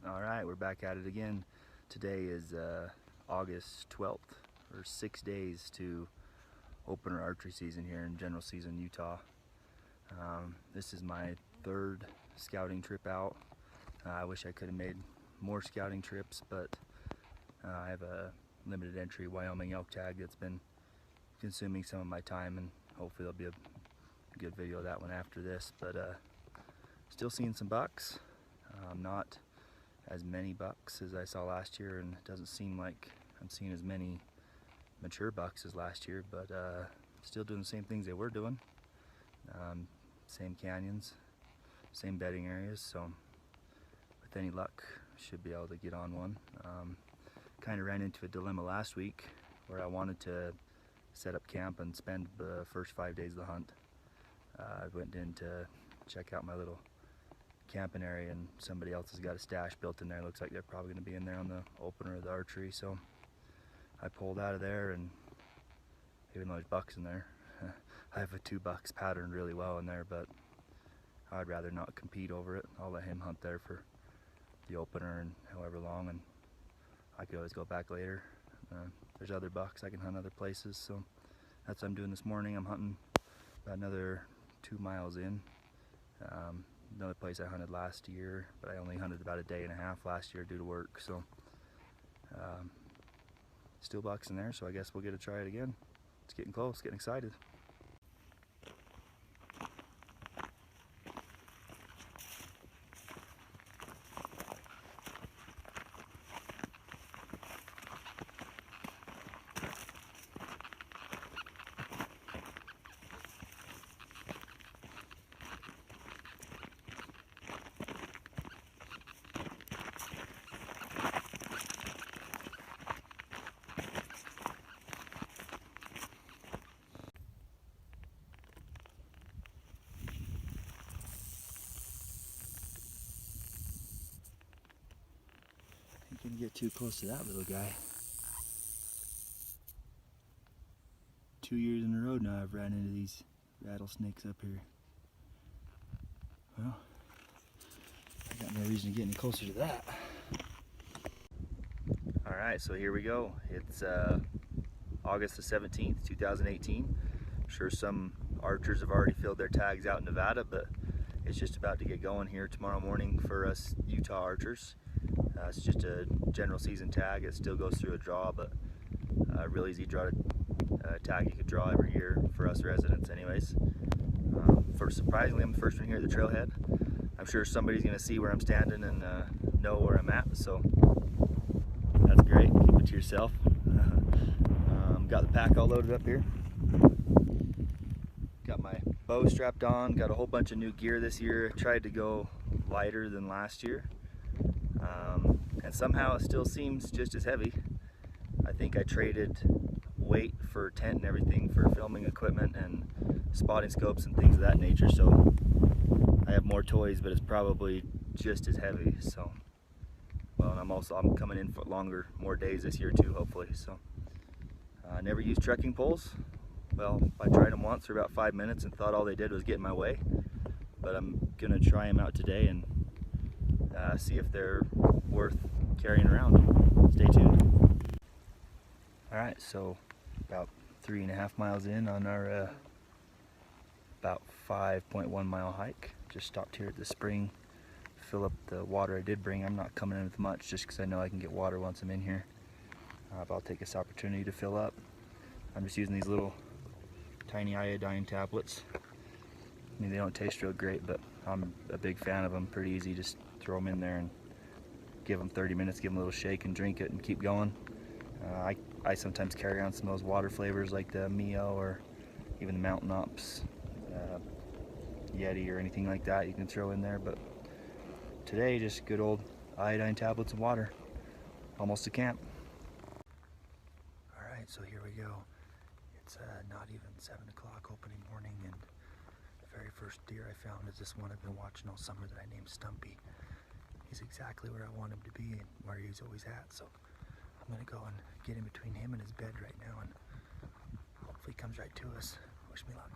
Alright, we're back at it again. Today is August 12th, or 6 days to open our archery season here in general season, Utah. This is my third scouting trip out. I wish I could have made more scouting trips, but I have a limited entry Wyoming elk tag that's been consuming some of my time, and hopefully there'll be a good video of that one after this. But still seeing some bucks. Not as many bucks as I saw last year, and it doesn't seem like I'm seeing as many mature bucks as last year, but still doing the same things they were doing. Same canyons, same bedding areas, so with any luck should be able to get on one. Kind of ran into a dilemma last week where I wanted to set up camp and spend the first 5 days of the hunt. I went in to check out my little camping area, and somebody else has got a stash built in there. Looks like they're probably going to be in there on the opener of the archery, so I pulled out of there, and even though there's bucks in there, I have a 2 bucks patterned really well in there, but I'd rather not compete over it. I'll let him hunt there for the opener and however long, and I could always go back later. There's other bucks I can hunt other places, so that's what I'm doing this morning. I'm hunting about another 2 miles in. Another place I hunted last year, but I only hunted about a day and a half last year due to work, so still bucks in there, so I guess we'll get to try it again. It's getting close, getting excited. Didn't get too close to that little guy. 2 years in a row now I've ran into these rattlesnakes up here. Well, I got no reason to get any closer to that. Alright, so here we go. It's August the 17th, 2018. I'm sure some archers have already filled their tags out in Nevada, but it's just about to get going here tomorrow morning for us Utah archers. It's just a general season tag. It still goes through a draw, but a real easy draw tag you could draw every year for us residents anyways. Surprisingly, I'm the first one here at the trailhead. I'm sure somebody's going to see where I'm standing and know where I'm at, so that's great. Keep it to yourself. Got the pack all loaded up here. Got my bow strapped on. Got a whole bunch of new gear this year. Tried to go lighter than last year. And somehow it still seems just as heavy. I think I traded weight for tent and everything for filming equipment and spotting scopes and things of that nature, so I have more toys, but it's probably just as heavy. So, well, and I'm coming in for more days this year too, hopefully. So, I never used trekking poles. Well, I tried them once for about 5 minutes and thought all they did was get in my way, but I'm gonna try them out today and see if they're worth carrying around. Stay tuned. Alright, so about 3.5 miles in on our about 5.1 mile hike. Just stopped here at the spring, fill up the water I did bring. I'm not coming in with much just because I know I can get water once I'm in here. But I'll take this opportunity to fill up. I'm just using these little tiny iodine tablets. I mean, they don't taste real great, but I'm a big fan of them. Pretty easy, just throw them in there and give them 30 minutes, give them a little shake and drink it and keep going. I sometimes carry on some of those water flavors like the Mio or even the Mountain Ops, Yeti or anything like that you can throw in there, but today just good old iodine tablets and water. Almost to camp. Alright, so here we go. It's not even 7 o'clock opening morning, and the very first deer I found is this one I've been watching all summer that I named Stumpy. He's exactly where I want him to be and where he's always at, so I'm gonna go and get in between him and his bed right now, and hopefully he comes right to us. Wish me luck.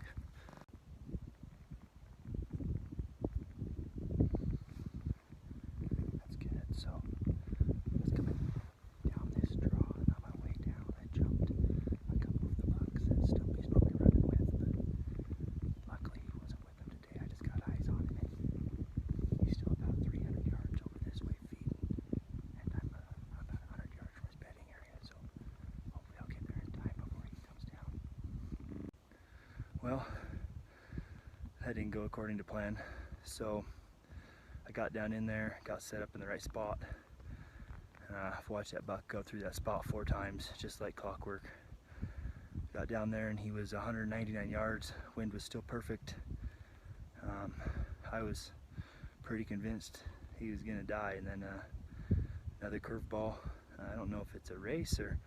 That's good. So Well, that didn't go according to plan. So I got down in there, got set up in the right spot. I've watched that buck go through that spot 4 times, just like clockwork. Got down there and he was 199 yards. Wind was still perfect. I was pretty convinced he was gonna die, and then another curveball. I don't know if it's a race or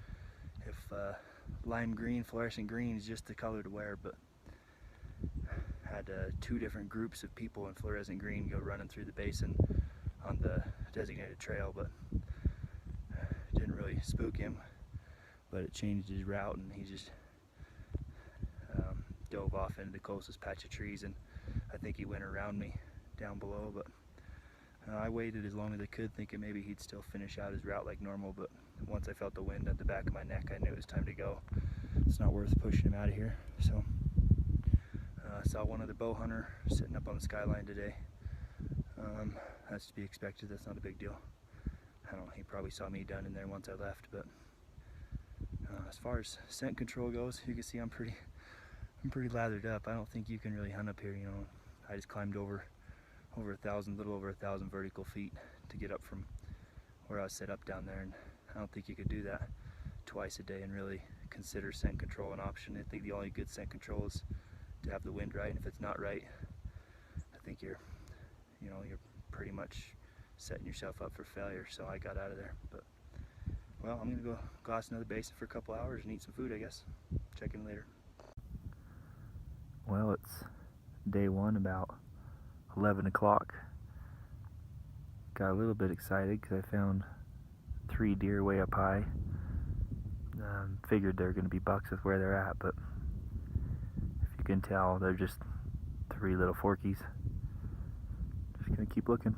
if lime green, fluorescent green is just the color to wear, but had 2 different groups of people in fluorescent green go running through the basin on the designated trail, but didn't really spook him. But it changed his route, and he just dove off into the closest patch of trees, and I think he went around me down below. But I waited as long as I could, thinking maybe he'd still finish out his route like normal, but once I felt the wind at the back of my neck, I knew it was time to go. It's not worth pushing him out of here. So I saw one other bow hunter sitting up on the skyline today. That's to be expected. That's not a big deal. I don't know, he probably saw me down in there once I left. But as far as scent control goes, you can see I'm pretty lathered up. I don't think you can really hunt up here. You know, I just climbed over 1,000, little over 1,000 vertical feet to get up from where I was set up down there, and I don't think you could do that twice a day and really consider scent control an option. I think the only good scent control is to have the wind right, and if it's not right, I think you're pretty much setting yourself up for failure. So I got out of there. But well, I'm gonna go glass another basin for a couple hours and eat some food, I guess. Check in later. Well, it's day 1, about 11 o'clock. Got a little bit excited because I found 3 deer way up high. Figured they're going to be bucks with where they're at, but if you can tell, they're just 3 little forkies. Just going to keep looking.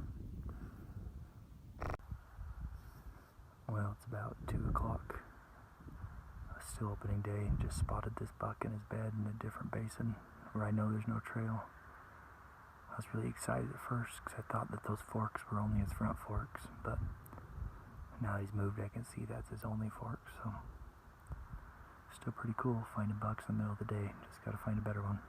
Well, it's about 2 o'clock. Still opening day, and just spotted this buck in his bed in a different basin where I know there's no trail. I was really excited at first because I thought that those forks were only his front forks, but now he's moved, I can see that's his only forks. So still pretty cool finding bucks in the middle of the day. Just gotta find a better one.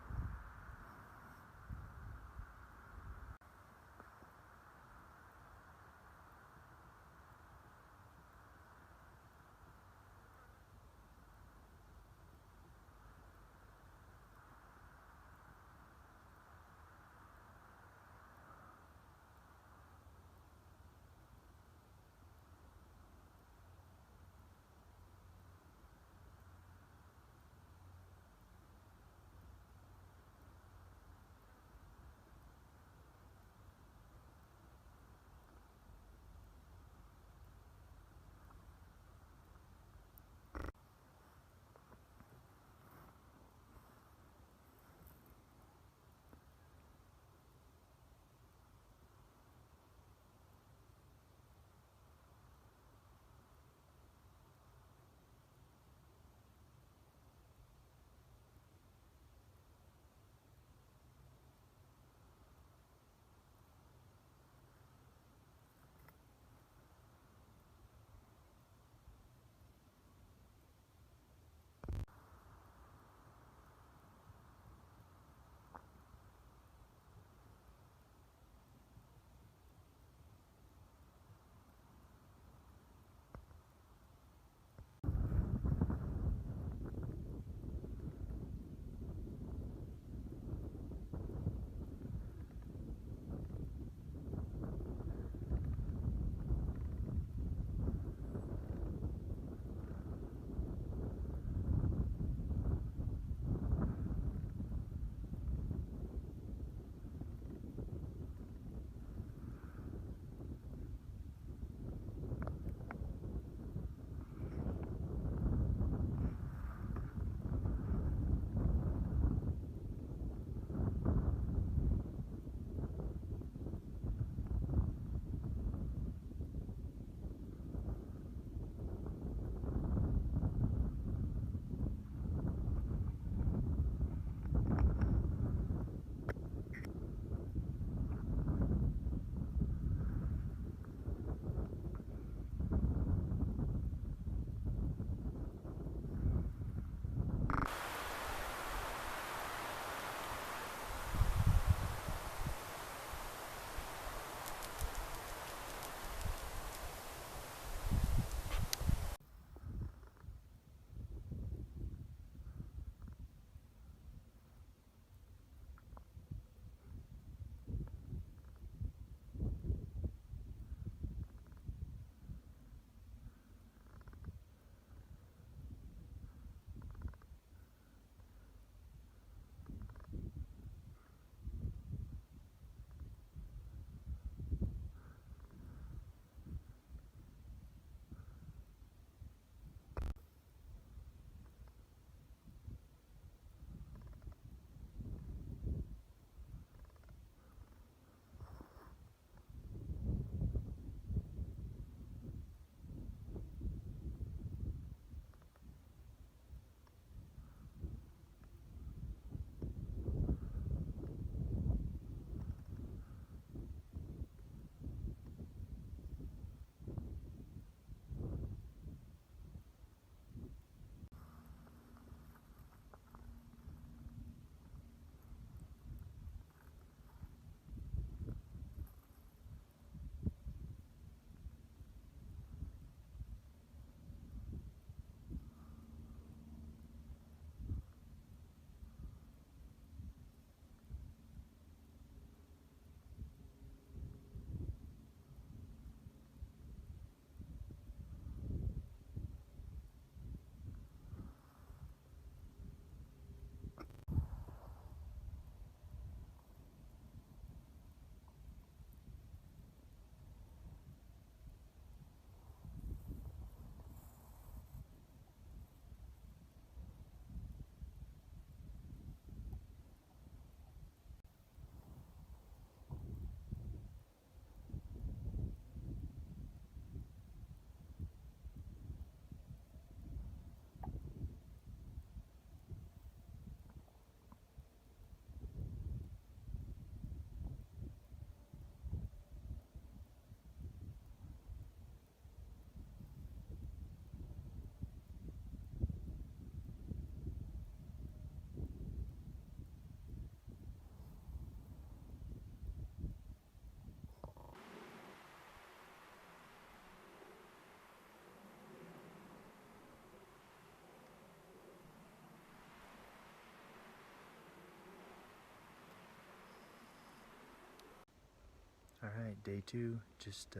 night, day 2. Just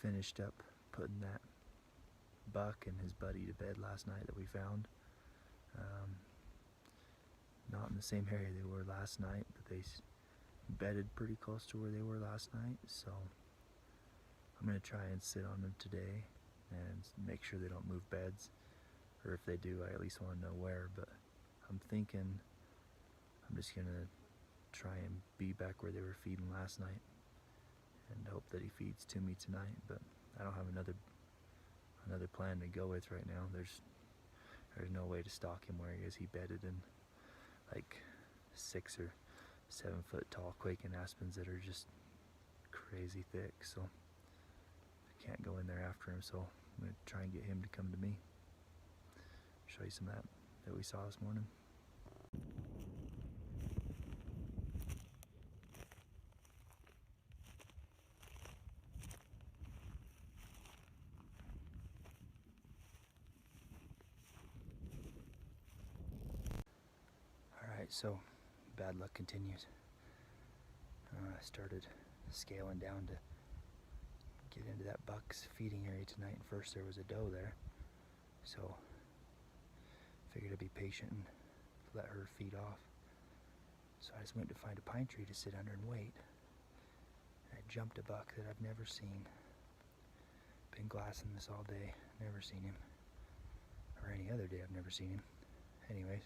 finished up putting that buck and his buddy to bed last night that we found. Not in the same area they were last night, but they bedded pretty close to where they were last night, so I'm going to try and sit on them today and make sure they don't move beds, or if they do, I at least want to know where. But I'm thinking I'm just going to try and be back where they were feeding last night and hope that he feeds to me tonight, but I don't have another plan to go with right now. There's no way to stalk him where he is. He bedded in like 6 or 7 foot tall quaking aspens that are just crazy thick, so I can't go in there after him, so I'm going to try and get him to come to me. Show you some of that we saw this morning. Alright, so bad luck continues. I started scaling down to get into that buck's feeding area tonight, and first there was a doe there, so figured I'd be patient and let her feed off. So I just went to find a pine tree to sit under and wait. And I jumped a buck that I've never seen. Been glassing this all day, never seen him. Or any other day I've never seen him. Anyways,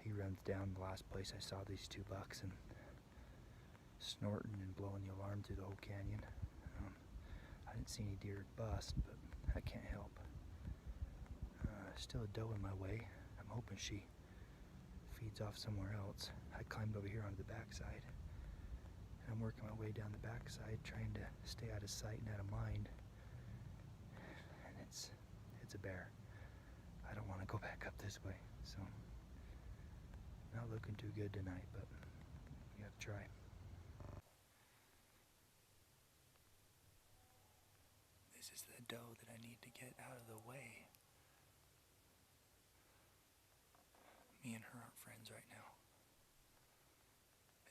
he runs down the last place I saw these 2 bucks and snorting and blowing the alarm through the whole canyon. I didn't see any deer bust, but I can't help. Still a doe in my way. I'm hoping she feeds off somewhere else. I climbed over here onto the backside, and I'm working my way down the backside, trying to stay out of sight and out of mind. And it's a bear. I don't want to go back up this way, so not looking too good tonight, but we have to try. This is the doe that I need to get out of the way. Me and her aren't friends right now.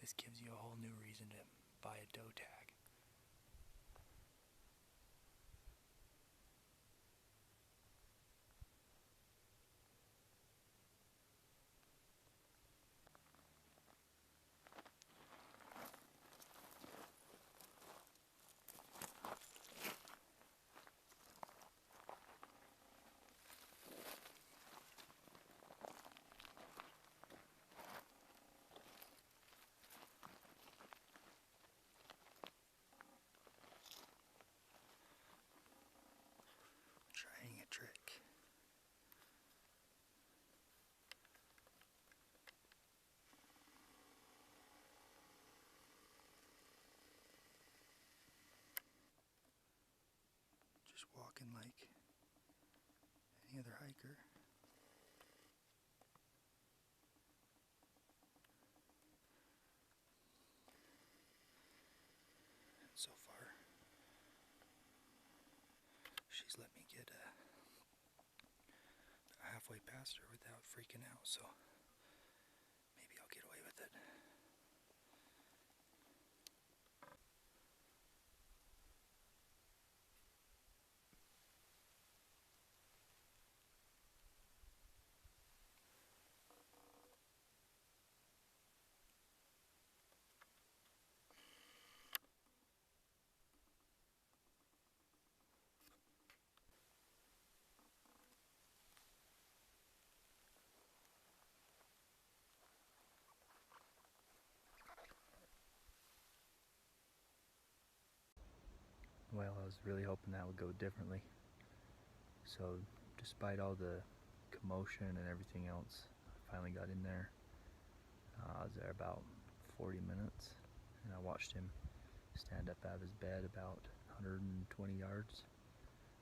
This gives you a whole new reason to buy a doe tag. Trying a trick. Just walking like any other hiker. And so far, she's let me get halfway past her without freaking out, so maybe I'll get away with it. Well, I was really hoping that would go differently. So, despite all the commotion and everything else, I finally got in there. I was there about 40 minutes, and I watched him stand up out of his bed about 120 yards.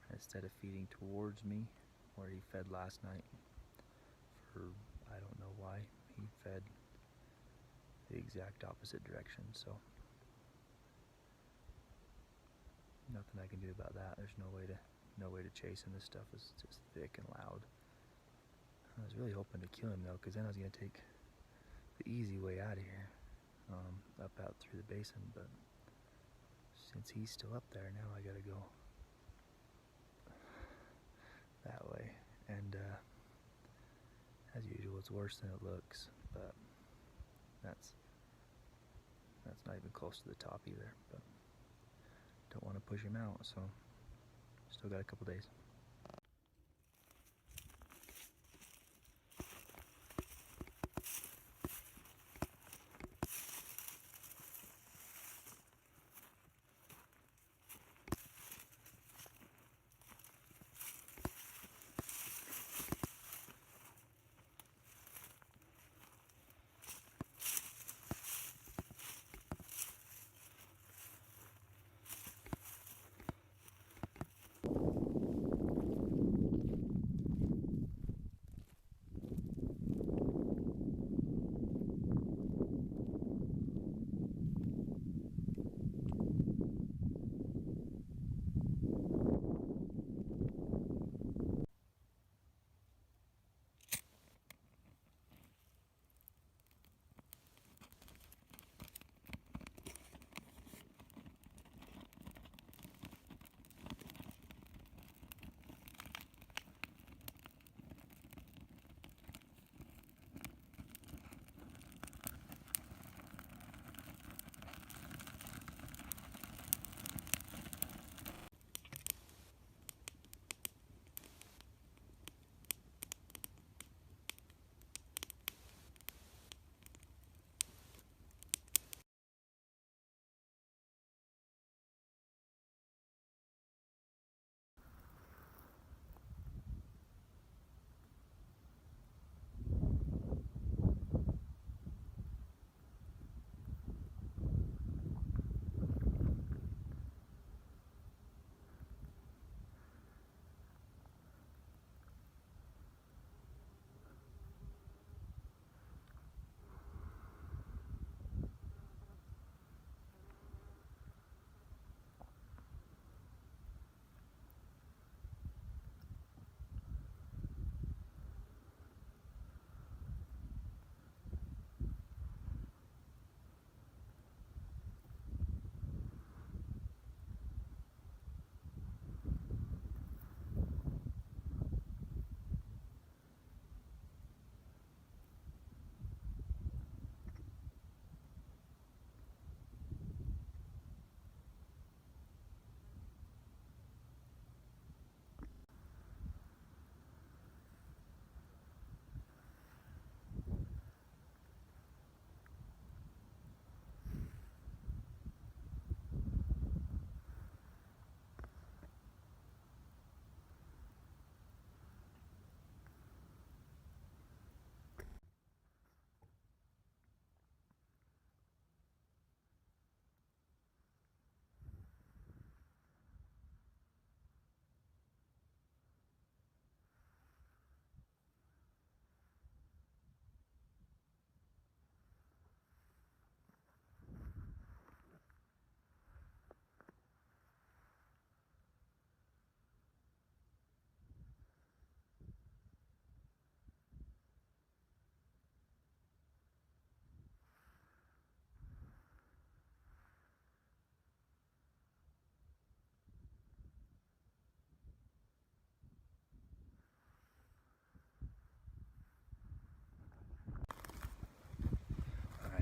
And instead of feeding towards me, where he fed last night, for I don't know why, he fed the exact opposite direction, so nothing I can do about that. There's no way to chase him. This stuff is just thick and loud. I was really hoping to kill him though, because then I was going to take the easy way out of here, up out through the basin, but since he's still up there, now I gotta go that way. And as usual, it's worse than it looks, but that's not even close to the top either. But don't want to push him out, so still got a couple days.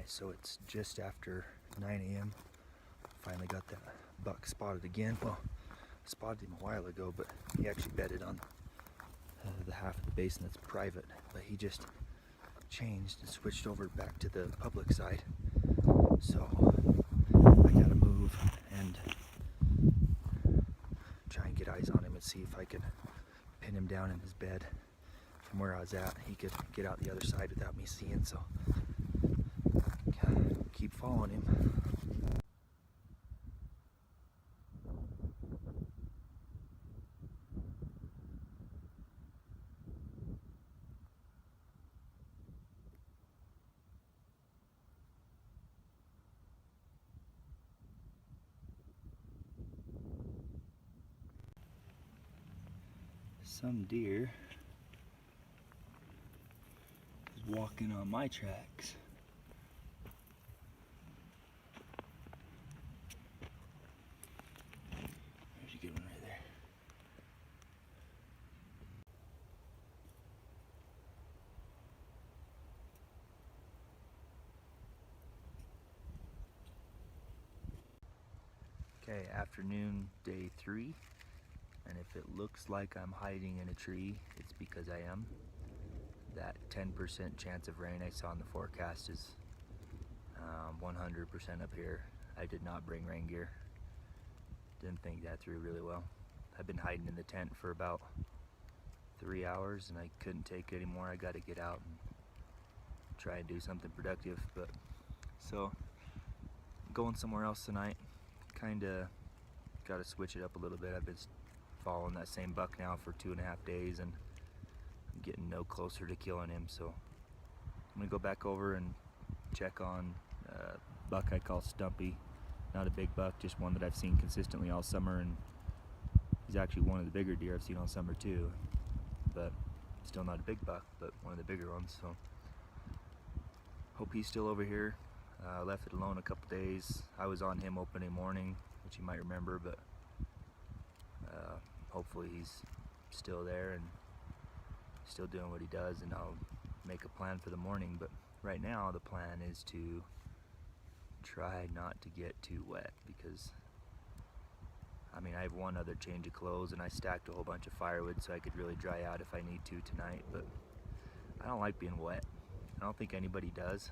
So it's just after 9 a.m. Finally got that buck spotted again. Well, I spotted him a while ago, but he actually bedded on the half of the basin that's private. But he just changed and switched over back to the public side. So I gotta move and try and get eyes on him and see if I can pin him down in his bed from where I was at. He could get out the other side without me seeing, so keep following him. Some deer is walking on my tracks. Okay, afternoon, day 3, and if it looks like I'm hiding in a tree, it's because I am. That 10% chance of rain I saw in the forecast is 100% up here. I did not bring rain gear. Didn't think that through really well. I've been hiding in the tent for about 3 hours and I couldn't take it anymore. I got to get out and try and do something productive. But so going somewhere else tonight. Kinda got to switch it up a little bit. I've been following that same buck now for 2.5 days and I'm getting no closer to killing him. So I'm gonna go back over and check on a buck I call Stumpy. Not a big buck, just one that I've seen consistently all summer, and he's actually one of the bigger deer I've seen all summer too. But still not a big buck, but one of the bigger ones. So hope he's still over here. Left it alone a couple days. I was on him opening morning, which you might remember, but hopefully he's still there and still doing what he does, and I'll make a plan for the morning. But right now the plan is to try not to get too wet, because I mean, I have one other change of clothes and I stacked a whole bunch of firewood so I could really dry out if I need to tonight. But I don't like being wet. I don't think anybody does,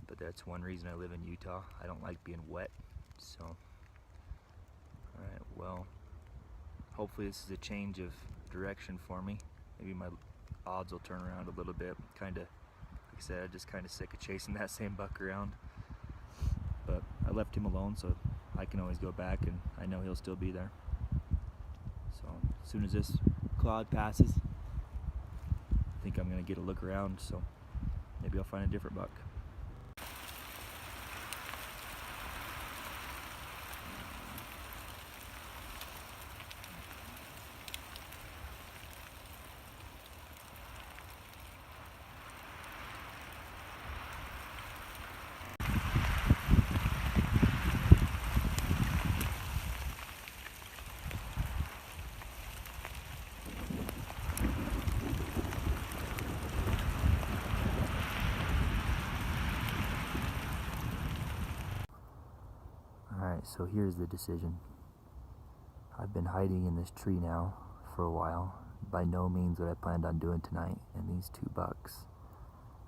but that's one reason I live in Utah. I don't like being wet. So alright, well, hopefully this is a change of direction for me. Maybe my odds will turn around a little bit. Kinda, like I said, I'm just kinda sick of chasing that same buck around. But I left him alone, so I can always go back and I know he'll still be there. So as soon as this cloud passes, I think I'm gonna get a look around, so maybe I'll find a different buck. Alright, so here's the decision. I've been hiding in this tree now for a while. By no means what I planned on doing tonight. And these 2 bucks,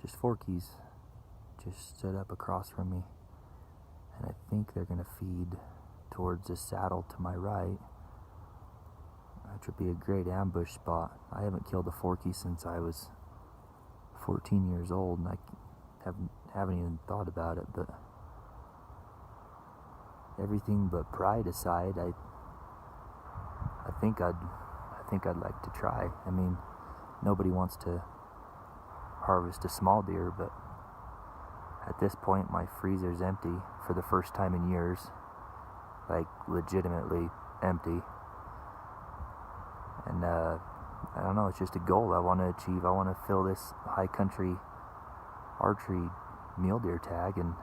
just forkies, just stood up across from me. And I think they're going to feed towards the saddle to my right, which would be a great ambush spot. I haven't killed a forky since I was 14 years old, and I haven't even thought about it. But everything but pride aside, I think I'd like to try. I mean, nobody wants to harvest a small deer, but at this point my freezer's empty for the first time in years, like legitimately empty. And I don't know, it's just a goal I want to achieve. I want to fill this high country archery mule deer tag, and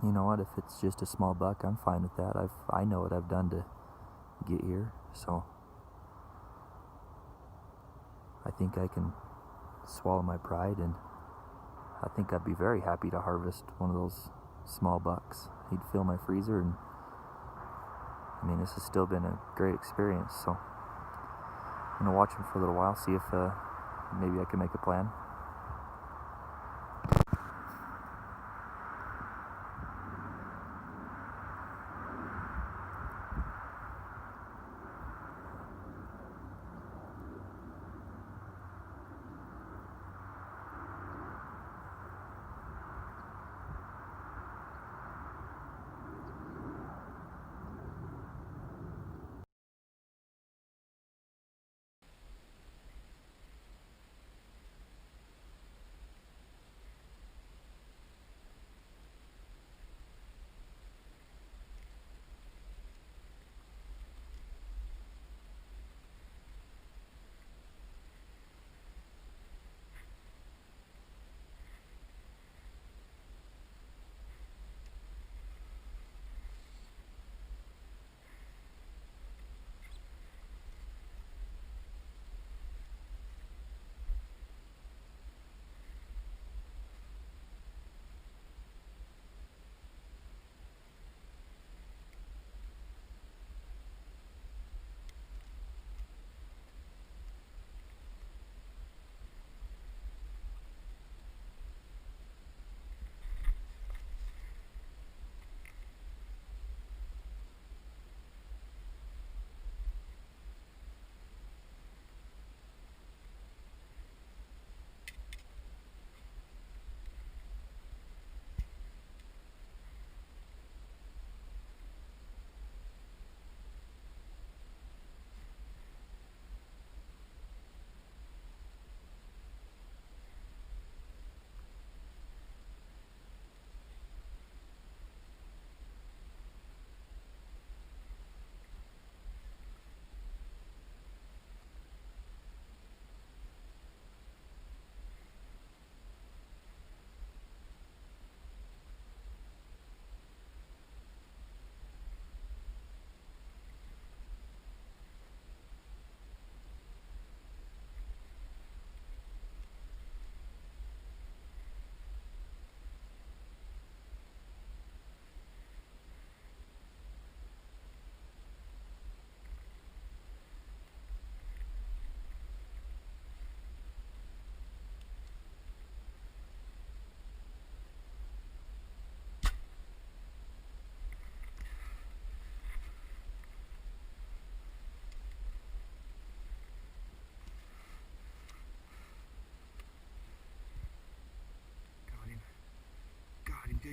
you know what, if it's just a small buck, I'm fine with that. I know what I've done to get here, so I think I can swallow my pride, and I think I'd be very happy to harvest one of those small bucks. He'd fill my freezer, and I mean, this has still been a great experience, so I'm gonna watch him for a little while, see if maybe I can make a plan.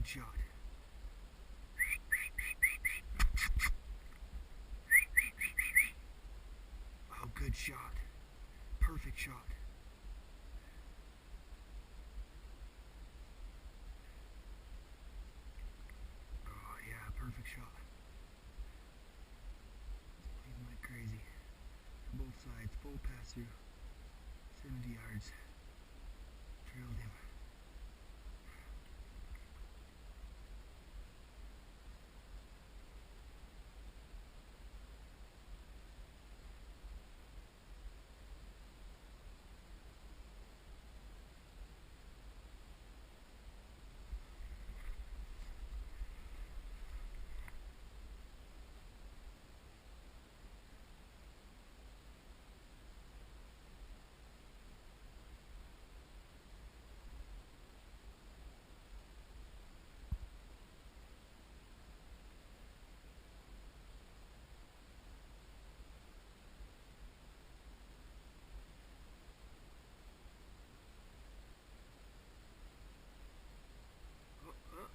good shot. Oh, good shot. Perfect shot. Oh, yeah, perfect shot. Bleeding like crazy. Both sides, full pass through. 70 yards. Trailed him.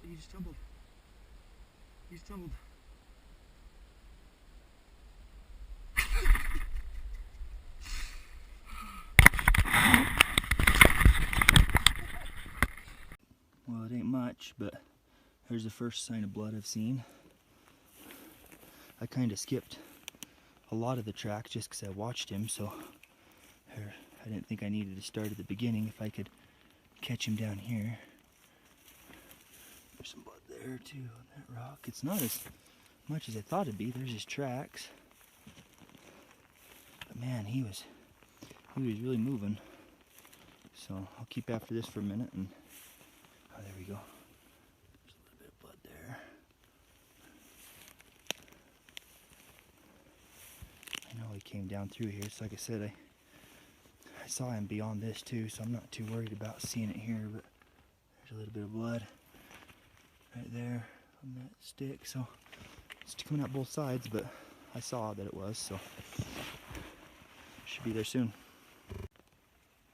He just tumbled. He just tumbled. Well, it ain't much, but there's the first sign of blood I've seen. I kind of skipped a lot of the track just because I watched him, so I didn't think I needed to start at the beginning if I could catch him down here. There's some blood there too on that rock. It's not as much as I thought it'd be. There's his tracks. But man, he was really moving. So I'll keep after this for a minute and oh, there we go. There's a little bit of blood there. I know he came down through here, so like I said, I saw him beyond this too, so I'm not too worried about seeing it here, but there's a little bit of blood right there on that stick, so it's coming out both sides, but I saw that it was, so should be there soon.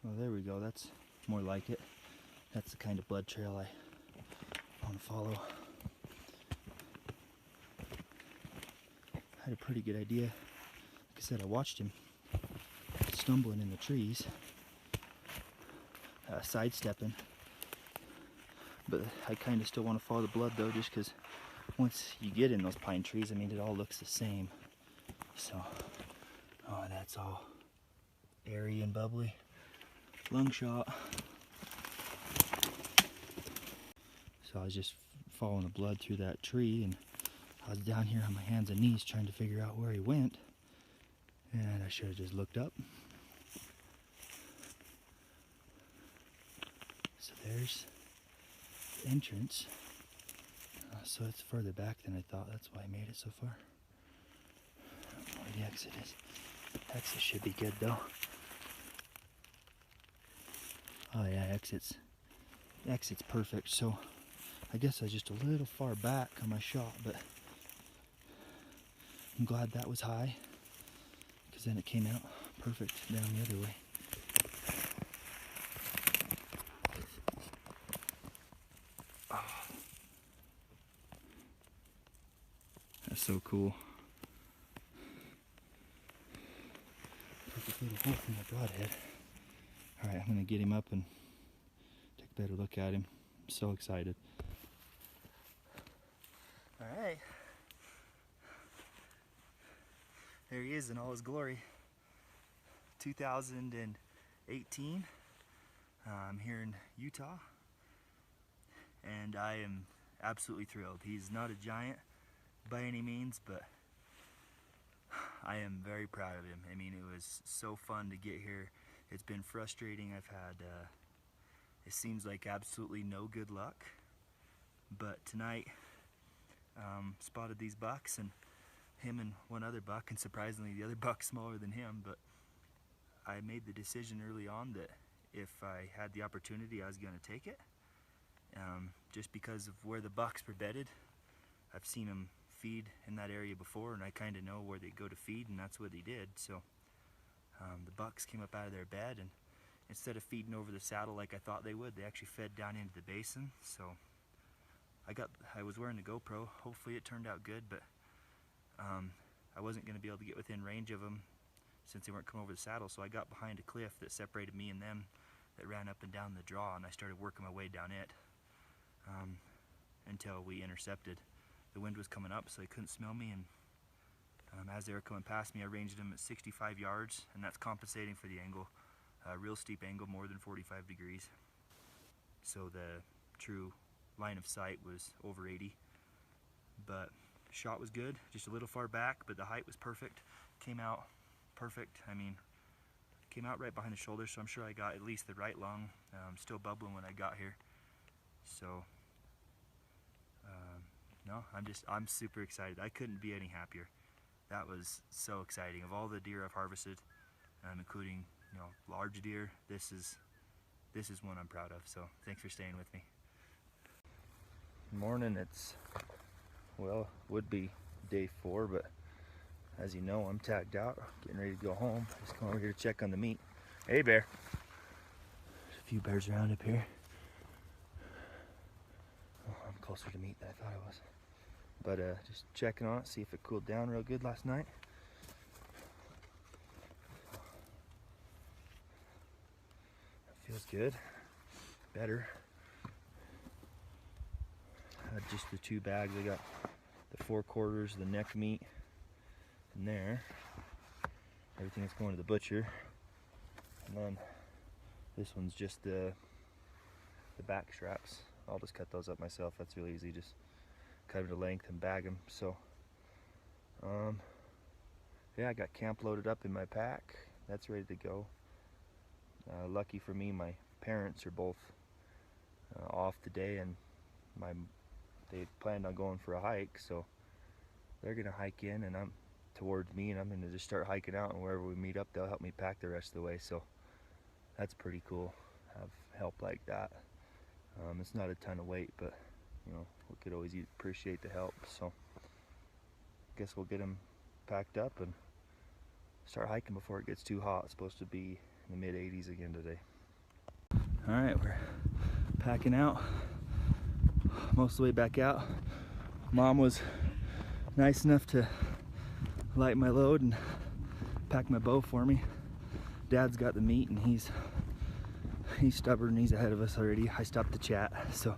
Well, there we go. That's more like it. That's the kind of blood trail I want to follow. I had a pretty good idea. Like I said, I watched him stumbling in the trees, sidestepping. But I kind of still want to follow the blood though, just because once you get in those pine trees, I mean, it all looks the same. So, oh, that's all airy and bubbly. Lung shot. So I was just following the blood through that tree, and I was down here on my hands and knees trying to figure out where he went. And I should have just looked up. So there's the entrance. So it's further back than I thought. That's why I made it so far. I don't know where the exit is. The exit should be good though. Oh yeah, exit's perfect. So I guess I was just a little far back on my shot, but I'm glad that was high, because then it came out perfect down the other way. Oh, that's so cool. Perfect little hole from my broadhead. Alright, I'm going to get him up and take a better look at him. I'm so excited. Alright. There he is in all his glory. 2018. I'm here in Utah. And I am absolutely thrilled. He's not a giant by any means, but I am very proud of him. I mean, it was so fun to get here. It's been frustrating. I've had, it seems like absolutely no good luck. But tonight, spotted these bucks, and him and one other buck, and surprisingly the other buck's smaller than him, but I made the decision early on that if I had the opportunity, I was going to take it. Just because of where the bucks were bedded. I've seen them feed in that area before, and I kind of know where they go to feed, and that's what they did. So the bucks came up out of their bed, and instead of feeding over the saddle like I thought they would, they actually fed down into the basin. So I was wearing the GoPro. Hopefully it turned out good, but I wasn't going to be able to get within range of them since they weren't coming over the saddle, so I got behind a cliff that separated me and them that ran up and down the draw, and I started working my way down it until we intercepted. The wind was coming up, so they couldn't smell me, and as they were coming past me, I ranged them at 65 yards, and that's compensating for the angle. Real steep angle, more than 45 degrees. So the true line of sight was over 80. But shot was good, just a little far back, but the height was perfect. Came out perfect. I mean, came out right behind the shoulder, so I'm sure I got at least the right lung. Still bubbling when I got here. So, no, I'm super excited. I couldn't be any happier. That was so exciting. Of all the deer I've harvested, including, you know, large deer, this is one I'm proud of. So thanks for staying with me. Morning. It's, well, would be day 4, but as you know, I'm tagged out, getting ready to go home. Just come over here to check on the meat. Hey, bear. There's a few bears around up here. Oh, I'm closer to meat than I thought I was. But just checking on it, see if it cooled down real good last night. That feels good. Better. Just the 2 bags. I got the 4 quarters, the neck meat in there. Everything that's going to the butcher. And then this one's just the back straps. I'll just cut those up myself. That's really easy. Just cut them to length and bag them. So yeah, I got camp loaded up in my pack. That's ready to go. Lucky for me, my parents are both off today, and they planned on going for a hike, so they're gonna hike in, and I'm towards me, and I'm gonna just start hiking out, and wherever we meet up, they'll help me pack the rest of the way. So that's pretty cool, have help like that. It's not a ton of weight, but you know, we could always appreciate the help. So I guess we'll get them packed up and start hiking before it gets too hot. It's supposed to be in the mid-80s again today. All right, we're packing out, most of the way back out. Mom was nice enough to light my load and pack my bow for me. Dad's got the meat, and he's stubborn. He's ahead of us already. I stopped to chat, so